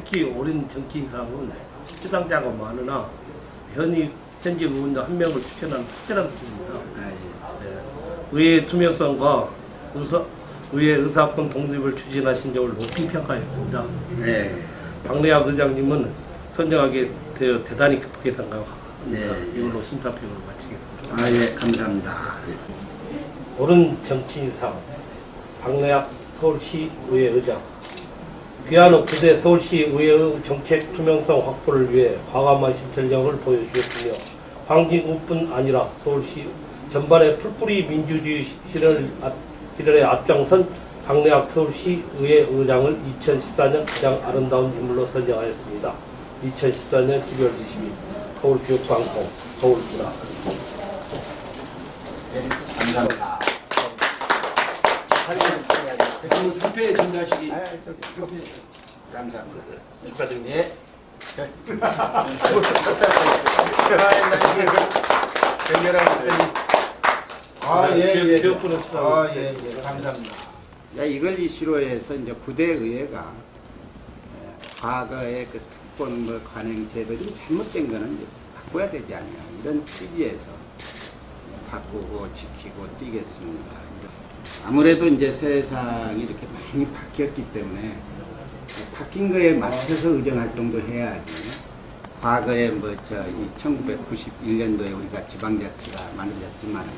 특히 어린 정치 인사는 수당자가 많으나 현재 의원도 한 명을 추천하는 특별한 수준입니다. 네. 의회 투명성과 의회 의사권 독립을 추진하신 점을 높이 평가했습니다. 네. 박래학 의장님은 선정하게 되어 대단히 기쁘게 생각합니다. 네. 이걸로 심사평을 마치겠습니다. 아, 예, 감사합니다. 어른 정치인상 박래학 서울시 의회 의장 귀한 부대 서울시 의회의 정책 투명성 확보를 위해 과감한 실천력을 보여주셨으며 광진구뿐 아니라 서울시 전반의 풀뿌리 민주주의 실현에 앞장선 박래학 서울시 의회 의장을 2014년 가장 아름다운 인물로 선정하였습니다. 2014년 12월 20일 서울교육방송 서울문화. 네, 감사합니다. 그리고 협회 준다시기. 협회 감사합니다. 축하드립니다. 예. 감사합니다. 야, 이걸 이슈로 해서 이제 부대의회가 과거의 그 특권 뭐 관행 제도들이 잘못된 거는 이제 바꿔야 되지 않냐 이런 취지에서 바꾸고 지키고 뛰겠습니다. 아무래도 이제 세상이 이렇게 많이 바뀌었기 때문에 바뀐 거에 맞춰서 의정 활동도 해야지. 과거에 이 1991년도에 우리가 지방자치가 만들어졌지만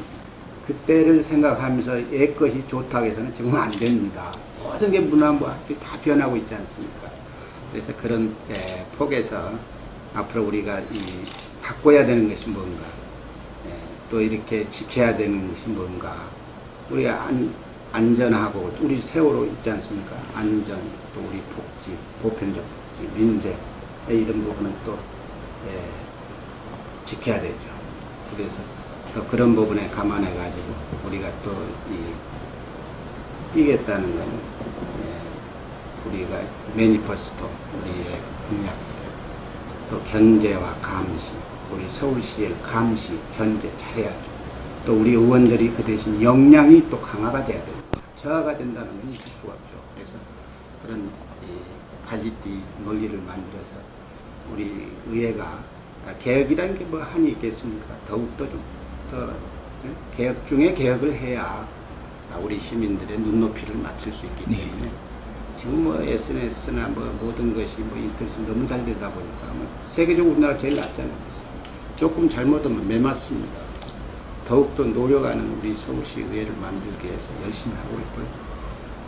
그때를 생각하면서 옛 것이 좋다고 해서는 지금 안 됩니다. 모든 게 문화도 다 변하고 있지 않습니까? 그래서 그런 폭에서 앞으로 우리가 바꿔야 되는 것이 뭔가, 또 이렇게 지켜야 되는 것이 뭔가, 우리가 안전하고 우리 세월호 있지 않습니까? 안전, 또 우리 복지, 보편적 복지, 민생 이런 부분은 또 지켜야 되죠. 그래서 또 그런 부분에 감안해 가지고 우리가 또 뛰겠다는 건 우리가 매니페스토 우리의 공약들 또 견제와 감시 우리 서울시의 감시 견제 잘해야죠. 또 우리 의원들이 그 대신 역량이 또 강화가 돼야 됩니다. 저하가 된다는 건 있을 수가 없죠. 그래서 그런 가지띠 논리를 만들어서 우리 의회가 개혁이라는 게 뭐 한이 있겠습니까? 더욱더 좀 더 개혁 중에 개혁을 해야 우리 시민들의 눈높이를 맞출 수 있기 때문에 지금 뭐 SNS나 뭐 모든 것이 뭐 인터넷이 너무 잘 되다 보니까 뭐 세계적으로 우리나라 제일 낫잖아요. 조금 잘못하면 매맞습니다. 더욱더 노력하는 우리 서울시 의회를 만들기 위해서 열심히 하고 있고요.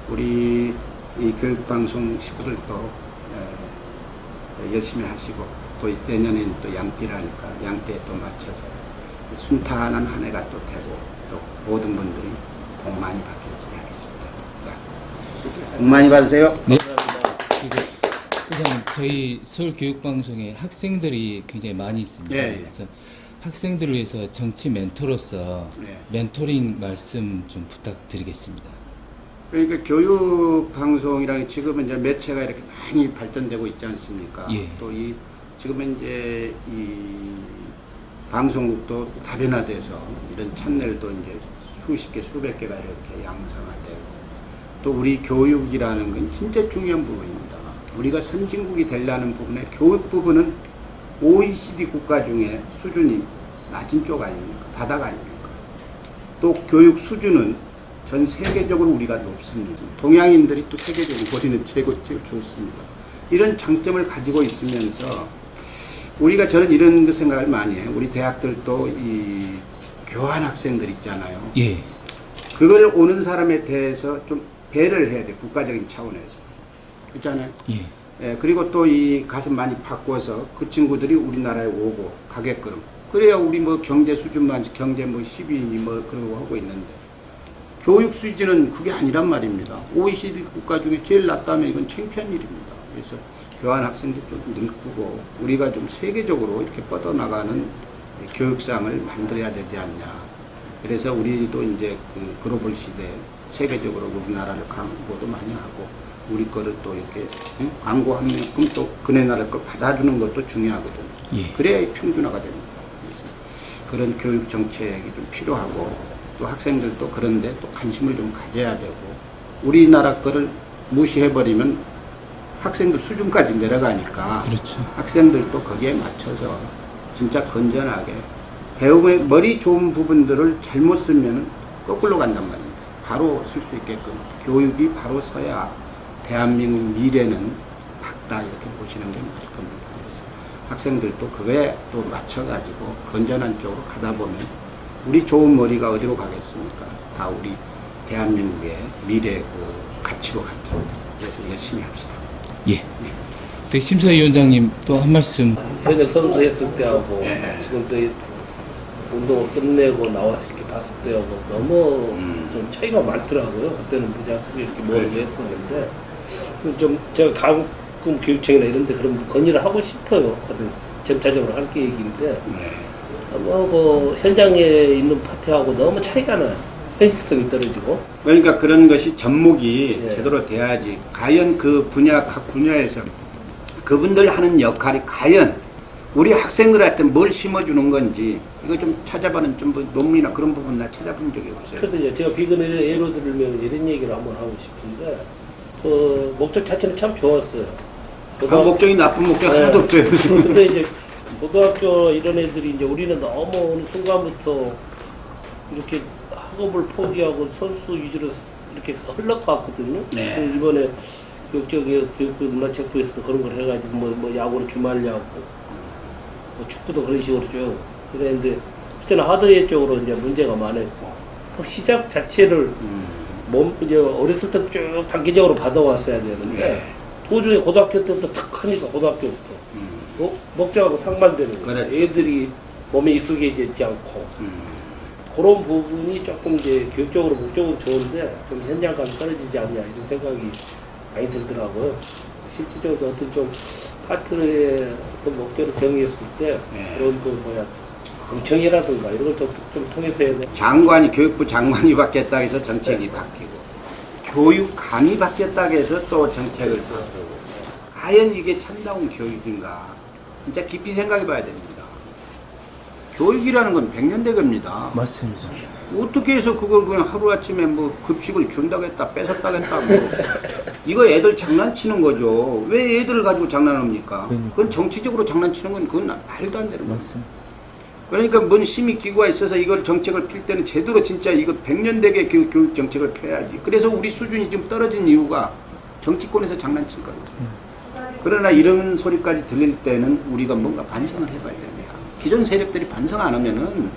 우리 이 교육방송 식구들도 열심히 하시고 또 내년에는 또 양띠라니까 양띠에 또 맞춰서 순탄한 한 해가 또 되고 또 모든 분들이 복 많이 받기를 하겠습니다. 복 많이 받으세요. 네. 그리고 저희 서울교육방송에 학생들이 굉장히 많이 있습니다. 네. 그래서 학생들을 위해서 정치 멘토로서 멘토링 말씀 좀 부탁드리겠습니다. 그러니까 교육방송이라는 지금은 이제 매체가 이렇게 많이 발전되고 있지 않습니까? 예. 또 지금은 이제 방송국도 다변화돼서 이런 채널도 이제 수십 개, 수백 개가 이렇게 양성화되고 또 우리 교육이라는 건 진짜 중요한 부분입니다. 우리가 선진국이 되려는 부분에 교육 부분은 OECD 국가 중에 수준이 낮은 쪽 아닙니까? 바닥 아닙니까? 또 교육 수준은 전 세계적으로 우리가 높습니다. 동양인들이 또 세계적으로 우리는 최고 좋습니다. 이런 장점을 가지고 있으면서 우리가 저는 이런 그 생각을 많이 해요. 우리 대학들도 교환 학생들 있잖아요. 예. 그걸 오는 사람에 대해서 좀 배려를 해야 돼. 국가적인 차원에서. 그렇잖아요. 예. 예, 그리고 또 가서 많이 바꿔서 그 친구들이 우리나라에 오고 가게끔. 그래야 우리 뭐 경제 수준만 경제 뭐 10위니 뭐 그러고 하고 있는데 교육 수준은 그게 아니란 말입니다. OECD 국가 중에 제일 낮다면 이건 창피한 일입니다. 그래서 교환 학생도 좀 늙고 우리가 좀 세계적으로 이렇게 뻗어나가는 교육상을 만들어야 되지 않냐. 그래서 우리도 이제 그 글로벌 시대에 세계적으로 우리나라를 광고도 많이 하고 우리 거를 또 이렇게 광고하면 또 그네 나라 걸 받아주는 것도 중요하거든요. 예. 그래야 평준화가 됩니다. 그래서 그런 교육 정책이 좀 필요하고 또 학생들도 그런데 또 관심을 좀 가져야 되고 우리나라 거를 무시해버리면 학생들 수준까지 내려가니까 그렇죠. 학생들도 거기에 맞춰서 진짜 건전하게 배움의 머리 좋은 부분들을 잘못 쓰면 거꾸로 간단 말입니다. 바로 쓸 수 있게끔 교육이 바로 서야 대한민국 미래는 밝다 이렇게 보시는 게 맞을 겁니다. 그래서 학생들도 그거에 또 맞춰가지고 건전한 쪽으로 가다 보면 우리 좋은 머리가 어디로 가겠습니까? 다 우리 대한민국의 미래 그 가치로 가죠. 그래서 열심히 합시다. 예. 네, 심사위원장님 또 한 말씀. 현역 선수 했을 때하고 예. 지금 또 운동을 끝내고 나와서 이렇게 봤을 때하고 너무 좀 차이가 많더라고요. 그때는 그냥 이렇게 모르고 했었는데 좀 제가 가끔 교육청이나 이런 데 그런 건의를 하고 싶어요. 점차적으로 할 계획인데 그 현장에 있는 파트하고 너무 차이가 나요. 현실성이 떨어지고. 그러니까 그런 것이 접목이 예. 제대로 돼야지. 과연 그 분야, 각 분야에서 그분들 하는 역할이 과연 우리 학생들한테 뭘 심어주는 건지 이거 좀 찾아보는 좀 논문이나 그런 부분 나 찾아본 적이 없어요. 그래서 이제 제가 비근을 예로 들면 이런 얘기를 한번 하고 싶은데 그 목적 자체는 참 좋았어요. 목적이 나쁜 목적 하나도 없어요. 근데 이제 고등학교 이런 애들이 이제 우리는 너무 어느 순간부터 이렇게 학업을 포기하고 선수 위주로 이렇게 흘러갔거든요. 네. 그래서 이번에 교육부 문화체육부에서도 그런 걸 해가지고 뭐 야구는 주말 야구, 뭐 축구도 그런 식으로 쭉 그랬는데 실제는 하드웨어 쪽으로 이제 문제가 많았고 그 시작 자체를 이제 어렸을 때 쭉 단기적으로 받아왔어야 되는데 네. 도중에 고등학교 때부터 탁 하니까 고등학교부터 목적하고 상반되는 거예요. 그렇죠. 애들이 몸에 익숙해져 있지 않고 그런 부분이 조금 이제 교육적으로 목적은 좋은데 좀 현장감이 떨어지지 않냐 이런 생각이 많이 들더라고요. 실질적으로 어떤 좀 파트의 어떤 목표를 정했을 때 네. 그런 그 뭐야 정청이라든가 이런 걸 좀 통해서 해야 돼. 장관이 교육부 장관이 바뀌었다 해서 정책이 바뀌고 교육감이 바뀌었다 해서 또 정책을 바꾸고 과연 이게 참다운 교육인가 진짜 깊이 생각해 봐야 됩니다. 교육이라는 건 백년대교입니다. 맞습니다. 어떻게 해서 그걸 그냥 하루아침에 뭐 급식을 준다고 했다 뺏었다고 했다 뭐 이거 애들 장난치는 거죠. 왜 애들을 가지고 장난합니까? 그건 정치적으로 장난치는 건 그건 말도 안 되는 거예요. 맞습니다. 그러니까 뭔 심의기구가 있어서 이걸 정책을 필 때는 제대로 진짜 이거 백년대계 교육 정책을 펴야지. 그래서 우리 수준이 좀 떨어진 이유가 정치권에서 장난친 거예요. 그러나 이런 소리까지 들릴 때는 우리가 뭔가 반성을 해봐야 됩니다. 기존 세력들이 반성 안 하면은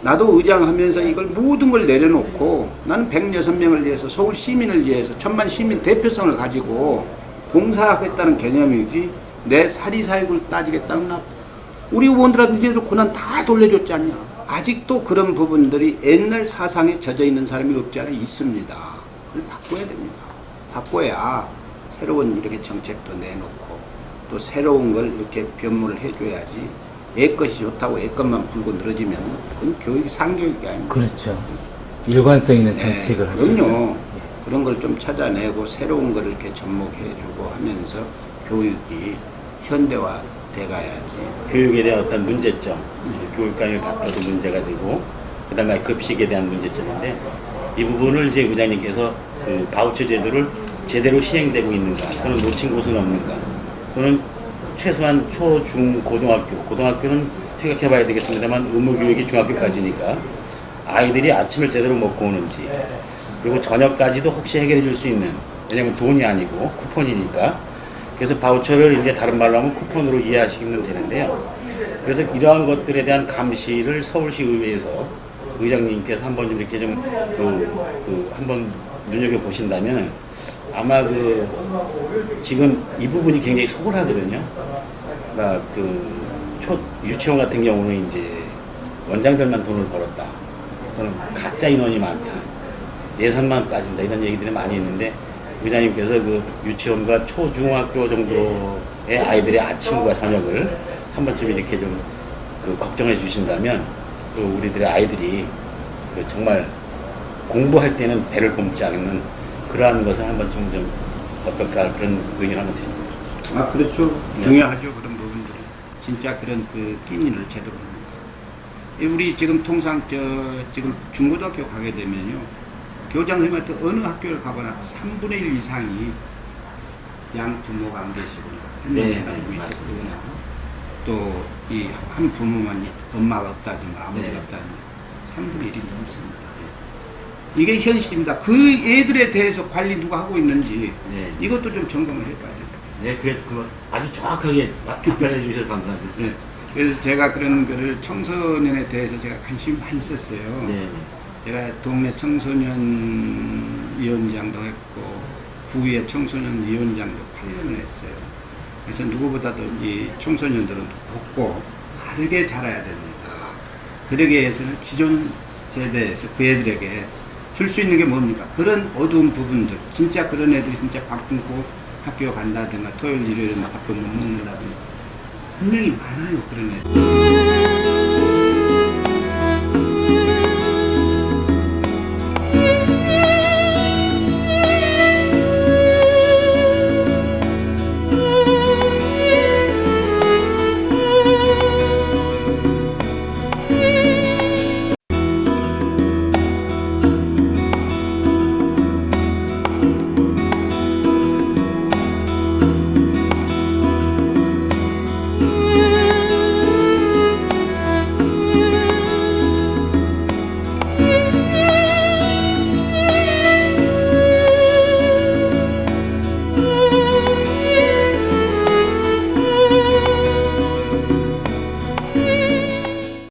나도 의장하면서 이걸 모든 걸 내려놓고 나는 106명을 위해서 서울 시민을 위해서 1000만 시민 대표성을 가지고 봉사하겠다는 개념이지 내 사리사욕을 따지겠다는 나 우리 의원들한테 이제도 고난 다 돌려줬지 않냐. 아직도 그런 부분들이 옛날 사상에 젖어 있는 사람이 없지 않아 있습니다. 그걸 바꿔야 됩니다. 바꿔야 새로운 이렇게 정책도 내놓고 또 새로운 걸 이렇게 변모를 해줘야지 애 것이 좋다고 애 것만 불고 늘어지면 그건 교육이 상교육이 아닙니다. 그렇죠. 일관성 있는 정책을 네, 하죠. 그럼요. 그런 걸 좀 찾아내고 새로운 걸 이렇게 접목해주고 하면서 교육이 현대화 돼가야지. 교육에 대한 어떤 문제점, 교육감이 바뀌어도 문제가 되고, 그 다음에 급식에 대한 문제점인데, 이 부분을 이제 의장님께서 그 바우처 제도를 제대로 시행되고 있는가, 또는 놓친 곳은 없는가, 또는 최소한 초, 중, 고등학교는 생각해 봐야 되겠습니다만, 의무교육이 중학교까지니까, 아이들이 아침을 제대로 먹고 오는지, 그리고 저녁까지도 혹시 해결해 줄 수 있는, 왜냐면 돈이 아니고 쿠폰이니까, 그래서 바우처를 이제 다른 말로 하면 쿠폰으로 이해하시면 되는데요. 그래서 이러한 것들에 대한 감시를 서울시 의회에서 의장님께서 한번 좀 이렇게 좀 한번 눈여겨 보신다면 아마 지금 이 부분이 굉장히 소홀하거든요. 그러니까 유치원 같은 경우는 이제 원장들만 돈을 벌었다. 또는 가짜 인원이 많다. 예산만 빠진다. 이런 얘기들이 많이 있는데 의장님께서 그 유치원과 초중학교 정도의 아이들의 아침과 저녁을 한 번쯤 이렇게 좀 걱정해 주신다면 우리들의 아이들이 정말 공부할 때는 배를 굶지 않는 그러한 것을 한 번쯤 좀 어떨까 그런 의견을 한번 드립니다. 아 그렇죠. 중요하죠. 그런 부분들이 진짜 그런 끼니를 제대로 합니다. 우리 지금 통상 지금 중고등학교 가게 되면요. 교장 선생님한테 어느 학교를 가거나 3분의 1 이상이 양 부모가 안 계시고 네, 할머니가 맞습니다. 또 이 한 부모만 엄마가 없다든가 아버지가 네. 없다든가 3분의 1이 넘습니다. 이게 현실입니다. 그 애들에 대해서 관리 누가 하고 있는지 네. 이것도 좀 점검을 해봐야 됩니다. 네, 그래서 그거 아주 정확하게 답변해 주셔서 감사합니다. 네. 그래서 제가 그런 거를 청소년에 대해서 제가 관심이 많이 썼어요. 네. 제가 동네 청소년 위원장도 했고 구의 청소년 위원장도 8년을 했어요. 그래서 누구보다도 이 청소년들은 돕고 바르게 자라야 됩니다. 그러기 위해서는 기존 세대에서 그 애들에게 줄 수 있는 게 뭡니까? 그런 어두운 부분들, 진짜 그런 애들이 진짜 밥 굶고 학교 간다든가 토요일 일요일은 밥도 못 먹는다든가 분명히 많아요, 그런 애들.